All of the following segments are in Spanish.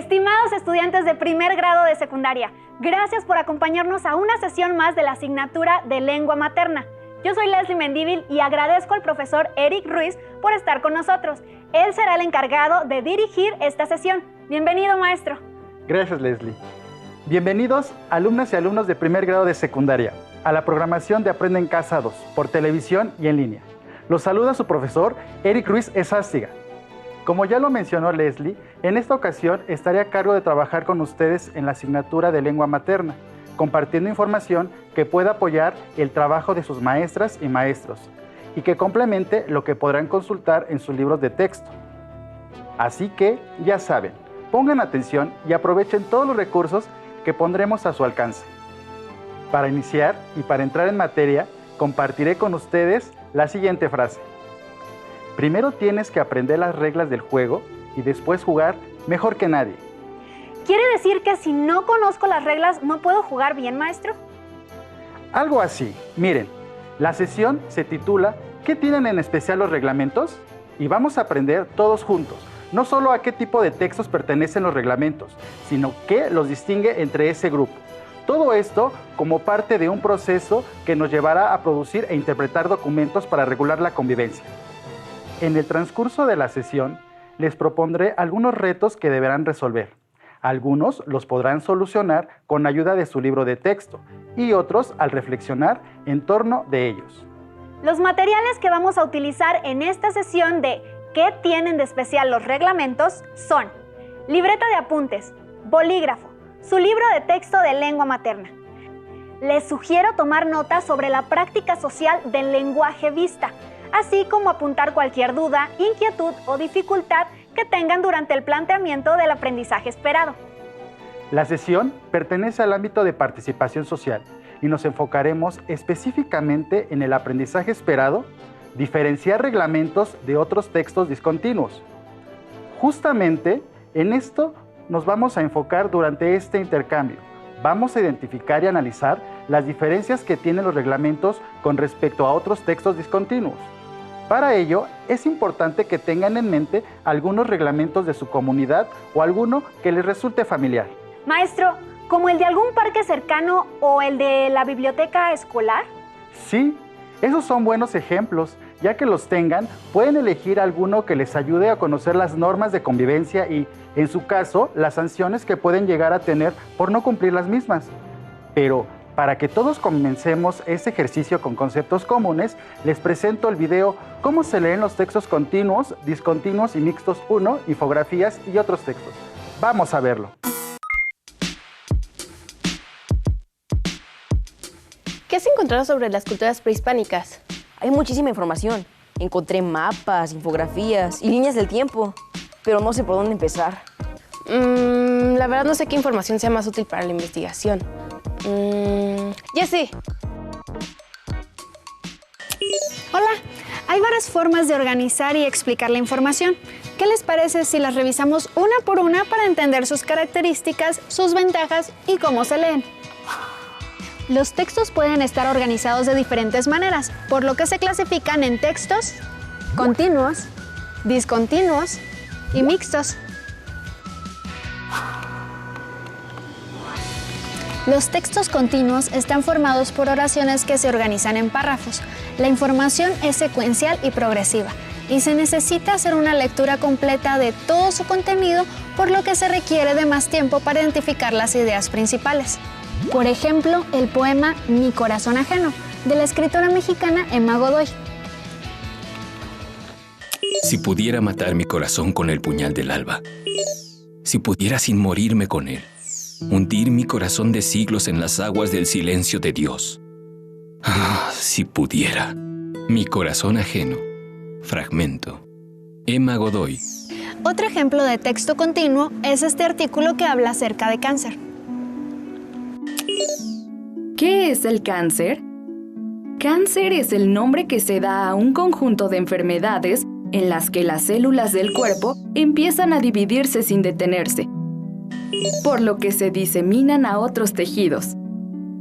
Estimados estudiantes de primer grado de secundaria, gracias por acompañarnos a una sesión más de la asignatura de lengua materna. Yo soy Leslie Mendívil y agradezco al profesor Eric Ruiz por estar con nosotros. Él será el encargado de dirigir esta sesión. Bienvenido, maestro. Gracias, Leslie. Bienvenidos, alumnas y alumnos de primer grado de secundaria, a la programación de Aprende en Casa 2, por televisión y en línea. Los saluda su profesor Eric Ruiz Ezástiga. Como ya lo mencionó Leslie, en esta ocasión estaré a cargo de trabajar con ustedes en la asignatura de lengua materna, compartiendo información que pueda apoyar el trabajo de sus maestras y maestros y que complemente lo que podrán consultar en sus libros de texto. Así que, ya saben, pongan atención y aprovechen todos los recursos que pondremos a su alcance. Para iniciar y para entrar en materia, compartiré con ustedes la siguiente frase. Primero tienes que aprender las reglas del juego y después jugar mejor que nadie. ¿Quiere decir que si no conozco las reglas no puedo jugar bien, maestro? Algo así. Miren, la sesión se titula ¿Qué tienen en especial los reglamentos? Y vamos a aprender todos juntos, no solo a qué tipo de textos pertenecen los reglamentos, sino qué los distingue entre ese grupo. Todo esto como parte de un proceso que nos llevará a producir e interpretar documentos para regular la convivencia. En el transcurso de la sesión, les propondré algunos retos que deberán resolver. Algunos los podrán solucionar con ayuda de su libro de texto y otros al reflexionar en torno de ellos. Los materiales que vamos a utilizar en esta sesión de ¿Qué tienen de especial los reglamentos? Son libreta de apuntes, bolígrafo, su libro de texto de lengua materna. Les sugiero tomar notas sobre la práctica social del lenguaje vista, así como apuntar cualquier duda, inquietud o dificultad que tengan durante el planteamiento del aprendizaje esperado. La sesión pertenece al ámbito de participación social y nos enfocaremos específicamente en el aprendizaje esperado, diferenciar reglamentos de otros textos discontinuos. Justamente en esto nos vamos a enfocar durante este intercambio. Vamos a identificar y analizar las diferencias que tienen los reglamentos con respecto a otros textos discontinuos. Para ello, es importante que tengan en mente algunos reglamentos de su comunidad o alguno que les resulte familiar. Maestro, ¿como el de algún parque cercano o el de la biblioteca escolar? Sí, esos son buenos ejemplos. Ya que los tengan, pueden elegir alguno que les ayude a conocer las normas de convivencia y, en su caso, las sanciones que pueden llegar a tener por no cumplir las mismas. Pero, para que todos comencemos este ejercicio con conceptos comunes, les presento el video Cómo se leen los textos continuos, discontinuos y mixtos 1, infografías y otros textos. Vamos a verlo. ¿Qué has encontrado sobre las culturas prehispánicas? Hay muchísima información. Encontré mapas, infografías y líneas del tiempo, pero no sé por dónde empezar. La verdad no sé qué información sea más útil para la investigación. Ya sé. Hola, hay varias formas de organizar y explicar la información. ¿Qué les parece si las revisamos una por una para entender sus características, sus ventajas y cómo se leen? Los textos pueden estar organizados de diferentes maneras, por lo que se clasifican en textos continuos, discontinuos y mixtos. Los textos continuos están formados por oraciones que se organizan en párrafos. La información es secuencial y progresiva, y se necesita hacer una lectura completa de todo su contenido, por lo que se requiere de más tiempo para identificar las ideas principales. Por ejemplo, el poema Mi corazón ajeno, de la escritora mexicana Emma Godoy. Si pudiera matar mi corazón con el puñal del alba, si pudiera sin morirme con él, hundir mi corazón de siglos en las aguas del silencio de Dios. Ah, si pudiera. Mi corazón ajeno. Fragmento. Emma Godoy. Otro ejemplo de texto continuo es este artículo que habla acerca de cáncer. ¿Qué es el cáncer? Cáncer es el nombre que se da a un conjunto de enfermedades en las que las células del cuerpo empiezan a dividirse sin detenerse, por lo que se diseminan a otros tejidos.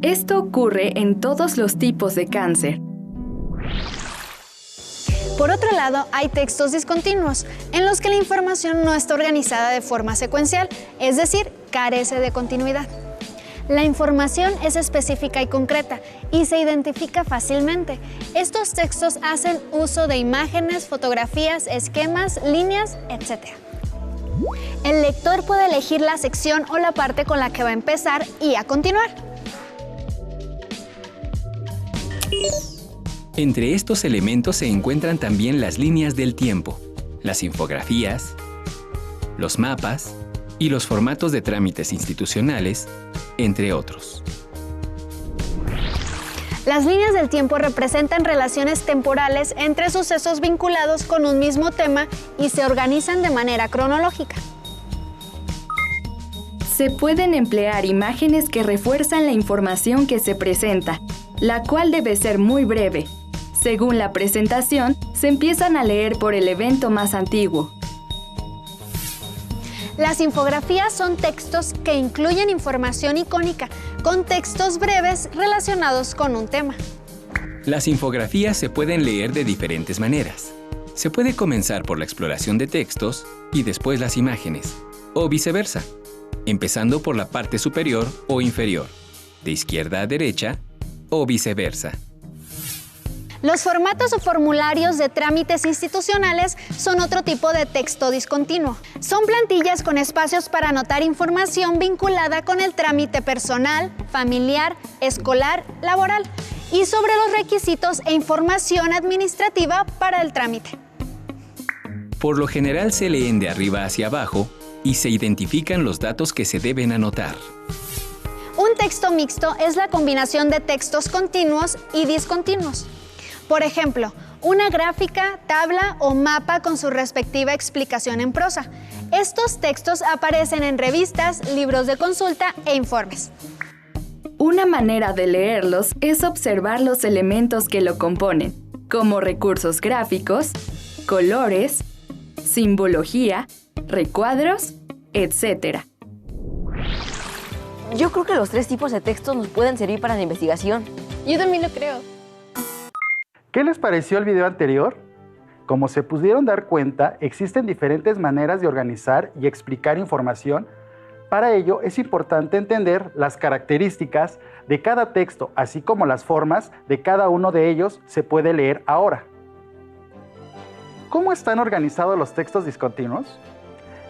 Esto ocurre en todos los tipos de cáncer. Por otro lado, hay textos discontinuos, en los que la información no está organizada de forma secuencial, es decir, carece de continuidad. La información es específica y concreta y se identifica fácilmente. Estos textos hacen uso de imágenes, fotografías, esquemas, líneas, etc. El lector puede elegir la sección o la parte con la que va a empezar y a continuar. Entre estos elementos se encuentran también las líneas del tiempo, las infografías, los mapas y los formatos de trámites institucionales, entre otros. Las líneas del tiempo representan relaciones temporales entre sucesos vinculados con un mismo tema y se organizan de manera cronológica. Se pueden emplear imágenes que refuerzan la información que se presenta, la cual debe ser muy breve. Según la presentación, se empiezan a leer por el evento más antiguo. Las infografías son textos que incluyen información icónica, con textos breves relacionados con un tema. Las infografías se pueden leer de diferentes maneras. Se puede comenzar por la exploración de textos y después las imágenes, o viceversa, empezando por la parte superior o inferior, de izquierda a derecha, o viceversa. Los formatos o formularios de trámites institucionales son otro tipo de texto discontinuo. Son plantillas con espacios para anotar información vinculada con el trámite personal, familiar, escolar, laboral y sobre los requisitos e información administrativa para el trámite. Por lo general se leen de arriba hacia abajo y se identifican los datos que se deben anotar. Un texto mixto es la combinación de textos continuos y discontinuos. Por ejemplo, una gráfica, tabla o mapa con su respectiva explicación en prosa. Estos textos aparecen en revistas, libros de consulta e informes. Una manera de leerlos es observar los elementos que lo componen, como recursos gráficos, colores, simbología, recuadros, etc. Yo creo que los 3 tipos de textos nos pueden servir para la investigación. Yo también lo creo. ¿Qué les pareció el video anterior? Como se pudieron dar cuenta, existen diferentes maneras de organizar y explicar información. Para ello es importante entender las características de cada texto, así como las formas de cada uno de ellos se puede leer ahora. ¿Cómo están organizados los textos discontinuos?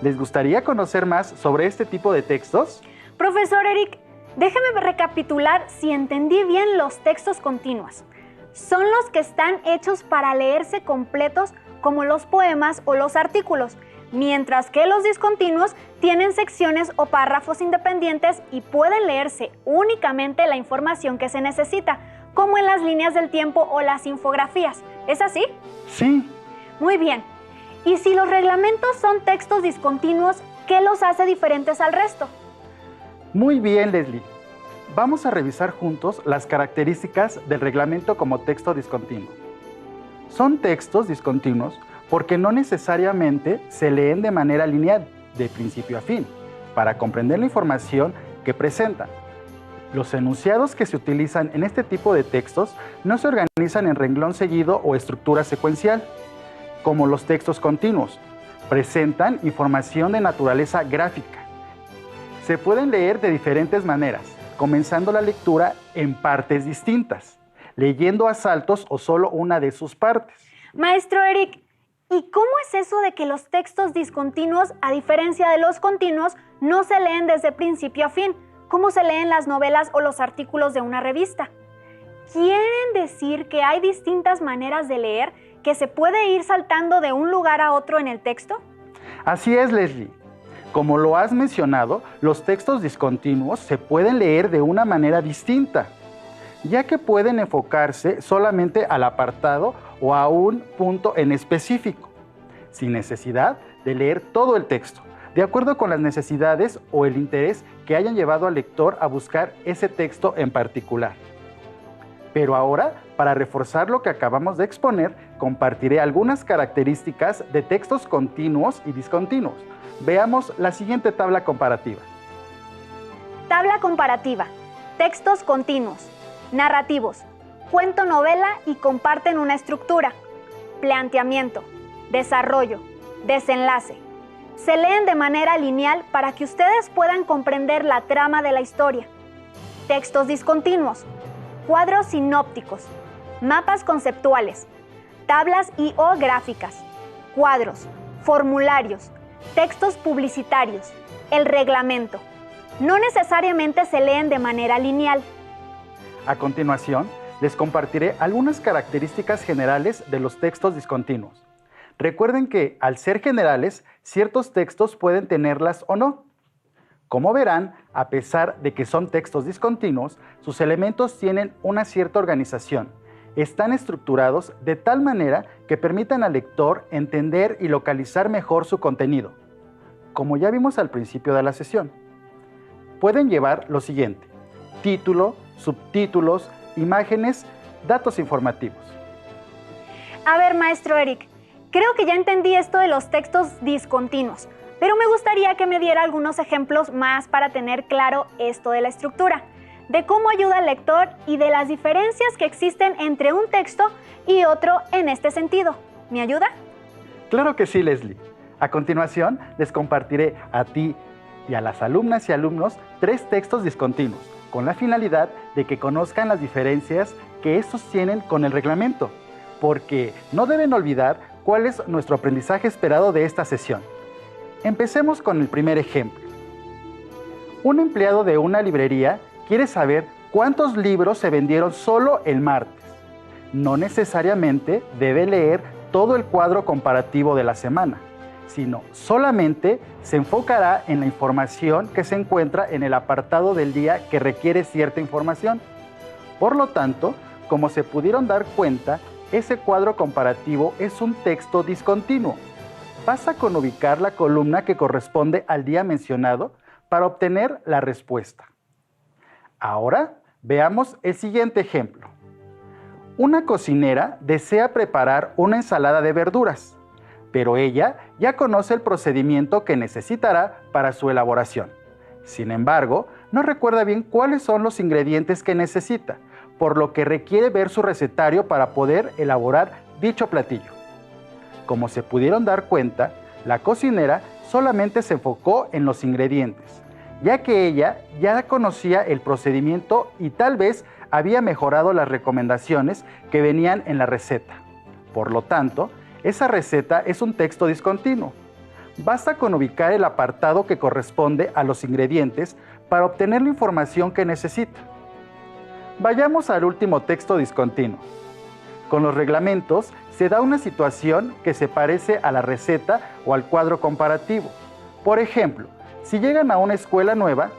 ¿Les gustaría conocer más sobre este tipo de textos? Profesor Eric, déjeme recapitular si entendí bien los textos continuos. Son los que están hechos para leerse completos como los poemas o los artículos, mientras que los discontinuos tienen secciones o párrafos independientes y pueden leerse únicamente la información que se necesita, como en las líneas del tiempo o las infografías. ¿Es así? Sí. Muy bien. Y si los reglamentos son textos discontinuos, ¿qué los hace diferentes al resto? Muy bien, Leslie. Vamos a revisar juntos las características del reglamento como texto discontinuo. Son textos discontinuos porque no necesariamente se leen de manera lineal, de principio a fin, para comprender la información que presentan. Los enunciados que se utilizan en este tipo de textos no se organizan en renglón seguido o estructura secuencial, como los textos continuos. Presentan información de naturaleza gráfica. Se pueden leer de diferentes maneras, comenzando la lectura en partes distintas, leyendo a saltos o solo una de sus partes. Maestro Eric, ¿y cómo es eso de que los textos discontinuos, a diferencia de los continuos, no se leen desde principio a fin? ¿Cómo se leen las novelas o los artículos de una revista? ¿Quieren decir que hay distintas maneras de leer, que se puede ir saltando de un lugar a otro en el texto? Así es, Leslie. Como lo has mencionado, los textos discontinuos se pueden leer de una manera distinta, ya que pueden enfocarse solamente al apartado o a un punto en específico, sin necesidad de leer todo el texto, de acuerdo con las necesidades o el interés que hayan llevado al lector a buscar ese texto en particular. Pero ahora, para reforzar lo que acabamos de exponer, compartiré algunas características de textos continuos y discontinuos. Veamos la siguiente tabla comparativa. Tabla comparativa. Textos continuos, narrativos, cuento novela y comparten una estructura. planteamiento, desarrollo, desenlace. Se leen de manera lineal para que ustedes puedan comprender la trama de la historia. Textos discontinuos, cuadros sinópticos, mapas conceptuales, tablas y o gráficas, cuadros, formularios, textos publicitarios, el reglamento. No necesariamente se leen de manera lineal. A continuación, les compartiré algunas características generales de los textos discontinuos. Recuerden que, al ser generales, ciertos textos pueden tenerlas o no. Como verán, a pesar de que son textos discontinuos, sus elementos tienen una cierta organización. Están estructurados de tal manera que permitan al lector entender y localizar mejor su contenido, como ya vimos al principio de la sesión. Pueden llevar lo siguiente: título, subtítulos, imágenes, datos informativos. A ver, maestro Eric, creo que ya entendí esto de los textos discontinuos, pero me gustaría que me diera algunos ejemplos más para tener claro esto de la estructura, de cómo ayuda al lector y de las diferencias que existen entre un texto y otro en este sentido. ¿Me ayuda? Claro que sí, Leslie. A continuación, les compartiré a ti y a las alumnas y alumnos 3 textos discontinuos, con la finalidad de que conozcan las diferencias que estos tienen con el reglamento, porque no deben olvidar cuál es nuestro aprendizaje esperado de esta sesión. Empecemos con el primer ejemplo. Un empleado de una librería quiere saber cuántos libros se vendieron solo el martes. No necesariamente debe leer todo el cuadro comparativo de la semana, sino solamente se enfocará en la información que se encuentra en el apartado del día que requiere cierta información. Por lo tanto, como se pudieron dar cuenta, ese cuadro comparativo es un texto discontinuo. Basta con ubicar la columna que corresponde al día mencionado para obtener la respuesta. Ahora veamos el siguiente ejemplo. Una cocinera desea preparar una ensalada de verduras, pero ella ya conoce el procedimiento que necesitará para su elaboración. Sin embargo, no recuerda bien cuáles son los ingredientes que necesita, por lo que requiere ver su recetario para poder elaborar dicho platillo. Como se pudieron dar cuenta, la cocinera solamente se enfocó en los ingredientes, ya que ella ya conocía el procedimiento y tal vez había mejorado las recomendaciones que venían en la receta. Por lo tanto, esa receta es un texto discontinuo. Basta con ubicar el apartado que corresponde a los ingredientes para obtener la información que necesita. Vayamos al último texto discontinuo. Con los reglamentos se da una situación que se parece a la receta o al cuadro comparativo. Por ejemplo, si llegan a una escuela nueva,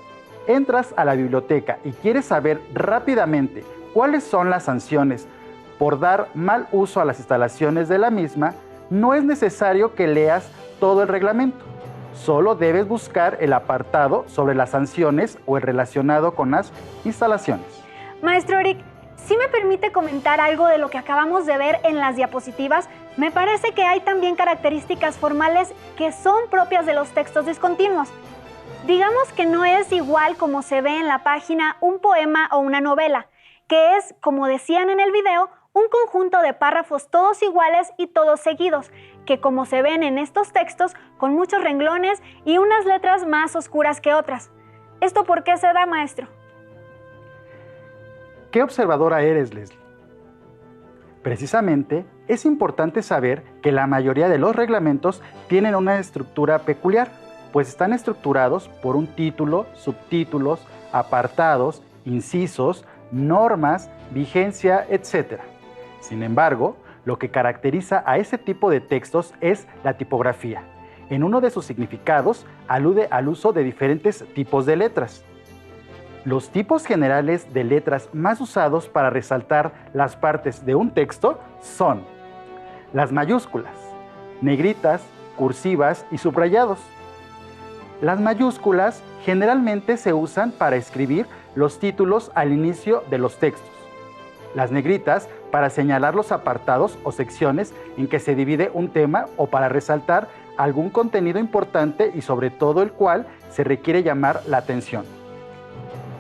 entras a la biblioteca y quieres saber rápidamente cuáles son las sanciones por dar mal uso a las instalaciones de la misma, no es necesario que leas todo el reglamento. Solo debes buscar el apartado sobre las sanciones o el relacionado con las instalaciones. Maestro Eric, ¿sí me permite comentar algo de lo que acabamos de ver en las diapositivas? Me parece que hay también características formales que son propias de los textos discontinuos. Digamos que no es igual como se ve en la página un poema o una novela, que es, como decían en el video, un conjunto de párrafos todos iguales y todos seguidos, que como se ven en estos textos, con muchos renglones y unas letras más oscuras que otras. ¿Esto por qué se da, maestro? ¿Qué observadora eres, Leslie? Precisamente, es importante saber que la mayoría de los reglamentos tienen una estructura peculiar, pues están estructurados por un título, subtítulos, apartados, incisos, normas, vigencia, etc. Sin embargo, lo que caracteriza a ese tipo de textos es la tipografía. En uno de sus significados, alude al uso de diferentes tipos de letras. Los tipos generales de letras más usados para resaltar las partes de un texto son las mayúsculas, negritas, cursivas y subrayados. Las mayúsculas generalmente se usan para escribir los títulos al inicio de los textos. Las negritas para señalar los apartados o secciones en que se divide un tema o para resaltar algún contenido importante y sobre todo el cual se requiere llamar la atención.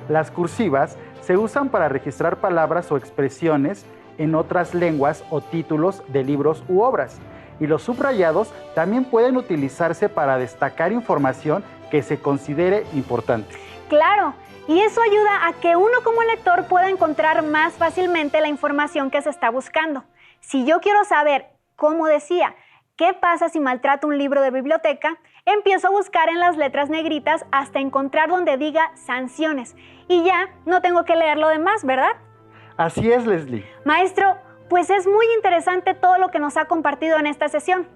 Las cursivas se usan para registrar palabras o expresiones en otras lenguas o títulos de libros u obras. Y los subrayados también pueden utilizarse para destacar información que se considere importante. Claro, y eso ayuda a que uno como lector pueda encontrar más fácilmente la información que se está buscando. Si yo quiero saber, como decía, qué pasa si maltrato un libro de biblioteca, empiezo a buscar en las letras negritas hasta encontrar donde diga sanciones. Y ya no tengo que leer lo demás, ¿verdad? Así es, Leslie. Maestro, pues es muy interesante todo lo que nos ha compartido en esta sesión.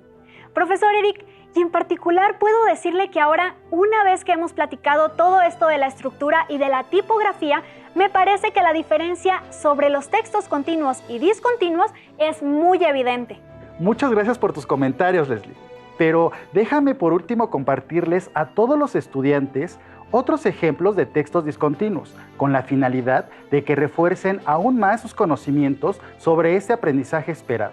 Profesor Eric, y en particular puedo decirle que ahora, una vez que hemos platicado todo esto de la estructura y de la tipografía, me parece que la diferencia sobre los textos continuos y discontinuos es muy evidente. Muchas gracias por tus comentarios, Leslie. Pero déjame por último compartirles a todos los estudiantes otros ejemplos de textos discontinuos, con la finalidad de que refuercen aún más sus conocimientos sobre este aprendizaje esperado.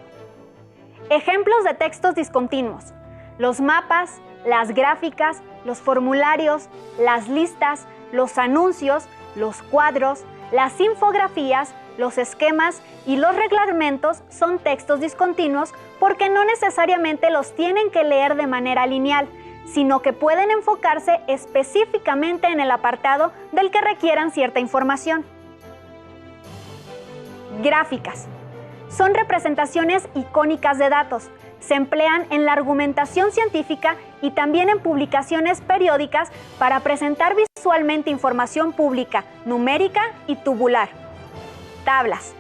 Ejemplos de textos discontinuos: los mapas, las gráficas, los formularios, las listas, los anuncios, los cuadros, las infografías, los esquemas y los reglamentos son textos discontinuos porque no necesariamente los tienen que leer de manera lineal, sino que pueden enfocarse específicamente en el apartado del que requieran cierta información. Gráficas. Son representaciones icónicas de datos. Se emplean en la argumentación científica y también en publicaciones periódicas para presentar visualmente información pública, numérica y tubular. Tablas.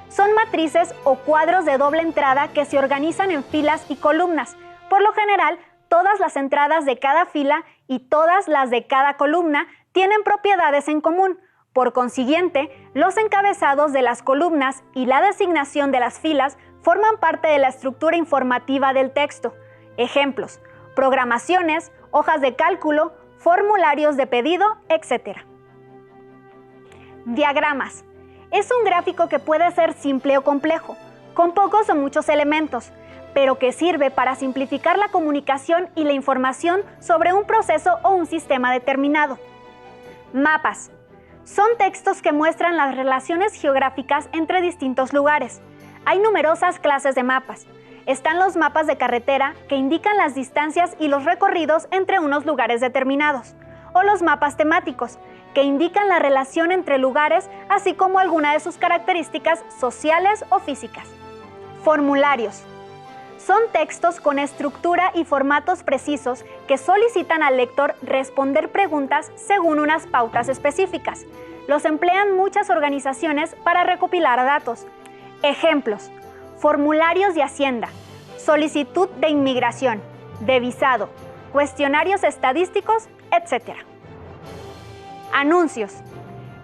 Son matrices o cuadros de doble entrada que se organizan en filas y columnas. Por lo general, todas las entradas de cada fila y todas las de cada columna tienen propiedades en común. Por consiguiente, los encabezados de las columnas y la designación de las filas forman parte de la estructura informativa del texto. Ejemplos: programaciones, hojas de cálculo, formularios de pedido, etc. Diagramas. Es un gráfico que puede ser simple o complejo, con pocos o muchos elementos, pero que sirve para simplificar la comunicación y la información sobre un proceso o un sistema determinado. Mapas. Son textos que muestran las relaciones geográficas entre distintos lugares. Hay numerosas clases de mapas. Están los mapas de carretera, que indican las distancias y los recorridos entre unos lugares determinados, o los mapas temáticos, que indican la relación entre lugares, así como alguna de sus características sociales o físicas. Formularios. Son textos con estructura y formatos precisos que solicitan al lector responder preguntas según unas pautas específicas. Los emplean muchas organizaciones para recopilar datos. Ejemplos: formularios de Hacienda, solicitud de inmigración, de visado, cuestionarios estadísticos, etc. Anuncios.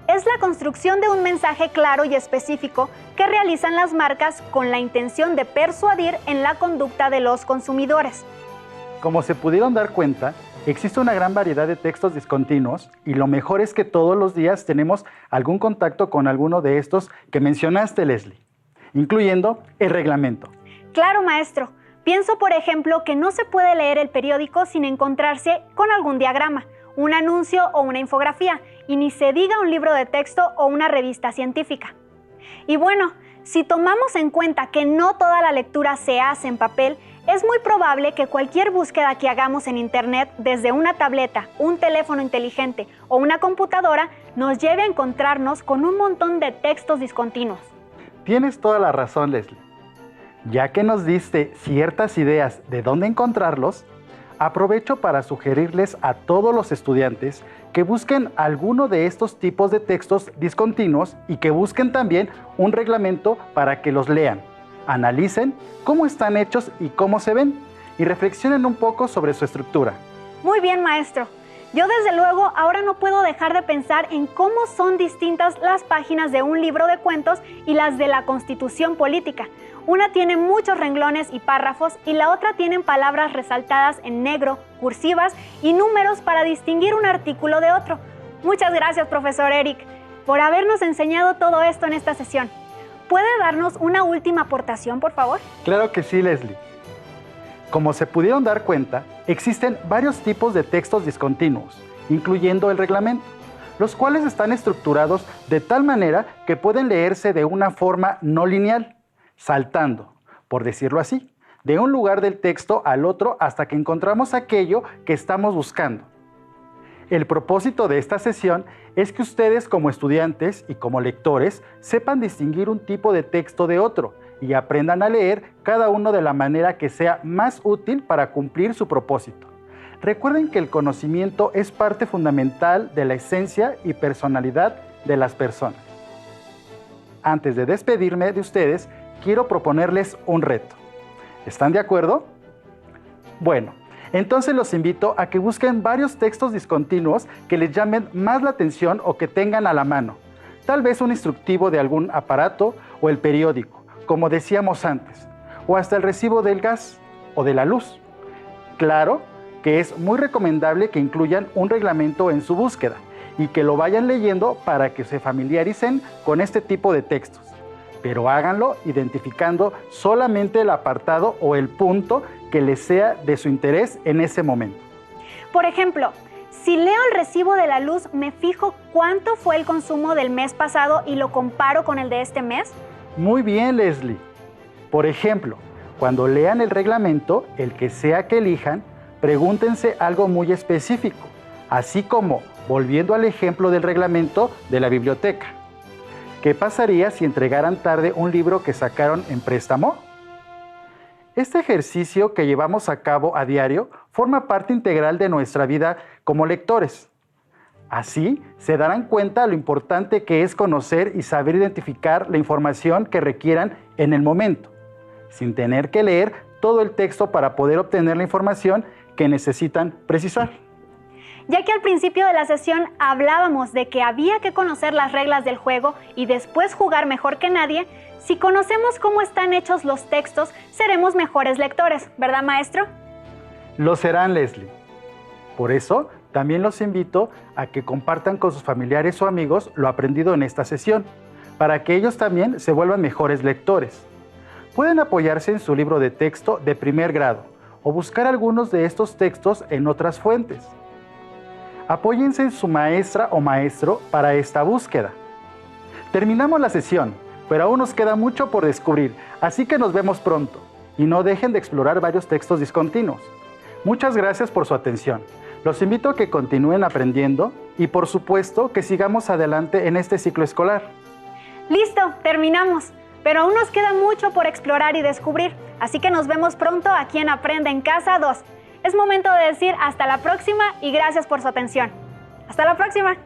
Es la construcción de un mensaje claro y específico que realizan las marcas con la intención de persuadir en la conducta de los consumidores. Como se pudieron dar cuenta, existe una gran variedad de textos discontinuos y lo mejor es que todos los días tenemos algún contacto con alguno de estos que mencionaste, Leslie, incluyendo el reglamento. Claro, maestro. Pienso, por ejemplo, que no se puede leer el periódico sin encontrarse con algún diagrama, un anuncio o una infografía, y ni se diga un libro de texto o una revista científica. Y bueno, si tomamos en cuenta que no toda la lectura se hace en papel, es muy probable que cualquier búsqueda que hagamos en Internet desde una tableta, un teléfono inteligente o una computadora nos lleve a encontrarnos con un montón de textos discontinuos. Tienes toda la razón, Leslie. Ya que nos diste ciertas ideas de dónde encontrarlos, aprovecho para sugerirles a todos los estudiantes que busquen alguno de estos tipos de textos discontinuos y que busquen también un reglamento para que los lean, analicen cómo están hechos y cómo se ven, y reflexionen un poco sobre su estructura. Muy bien, maestro. Yo desde luego ahora no puedo dejar de pensar en cómo son distintas las páginas de un libro de cuentos y las de la Constitución Política. Una tiene muchos renglones y párrafos y la otra tienen palabras resaltadas en negro, cursivas y números para distinguir un artículo de otro. Muchas gracias, profesor Eric, por habernos enseñado todo esto en esta sesión. ¿Puede darnos una última aportación, por favor? Claro que sí, Leslie. Como se pudieron dar cuenta, existen varios tipos de textos discontinuos, incluyendo el reglamento, los cuales están estructurados de tal manera que pueden leerse de una forma no lineal. saltando, por decirlo así, de un lugar del texto al otro hasta que encontramos aquello que estamos buscando. El propósito de esta sesión es que ustedes como estudiantes y como lectores sepan distinguir un tipo de texto de otro y aprendan a leer cada uno de la manera que sea más útil para cumplir su propósito. Recuerden que el conocimiento es parte fundamental de la esencia y personalidad de las personas. Antes de despedirme de ustedes, quiero proponerles un reto. ¿Están de acuerdo? Bueno, entonces los invito a que busquen varios textos discontinuos que les llamen más la atención o que tengan a la mano. Tal vez un instructivo de algún aparato o el periódico, como decíamos antes, o hasta el recibo del gas o de la luz. Claro que es muy recomendable que incluyan un reglamento en su búsqueda y que lo vayan leyendo para que se familiaricen con este tipo de textos. Pero háganlo identificando solamente el apartado o el punto que les sea de su interés en ese momento. Por ejemplo, si leo el recibo de la luz, me fijo cuánto fue el consumo del mes pasado y lo comparo con el de este mes. Muy bien, Leslie. Por ejemplo, cuando lean el reglamento, el que sea que elijan, pregúntense algo muy específico, así como, volviendo al ejemplo del reglamento de la biblioteca, ¿qué pasaría si entregaran tarde un libro que sacaron en préstamo? Este ejercicio que llevamos a cabo a diario forma parte integral de nuestra vida como lectores. Así se darán cuenta lo importante que es conocer y saber identificar la información que requieran en el momento, sin tener que leer todo el texto para poder obtener la información que necesitan precisar. Ya que al principio de la sesión hablábamos de que había que conocer las reglas del juego y después jugar mejor que nadie, si conocemos cómo están hechos los textos, seremos mejores lectores, ¿verdad, maestro? Lo serán, Leslie. Por eso, también los invito a que compartan con sus familiares o amigos lo aprendido en esta sesión, para que ellos también se vuelvan mejores lectores. Pueden apoyarse en su libro de texto de primer grado o buscar algunos de estos textos en otras fuentes. Apóyense en su maestra o maestro para esta búsqueda. Terminamos la sesión, pero aún nos queda mucho por descubrir, así que nos vemos pronto. Y no dejen de explorar varios textos discontinuos. Muchas gracias por su atención. Los invito a que continúen aprendiendo y por supuesto que sigamos adelante en este ciclo escolar. Listo, terminamos. Pero aún nos queda mucho por explorar y descubrir, así que nos vemos pronto aquí en Aprende en Casa 2. Es momento de decir hasta la próxima y gracias por su atención. ¡Hasta la próxima!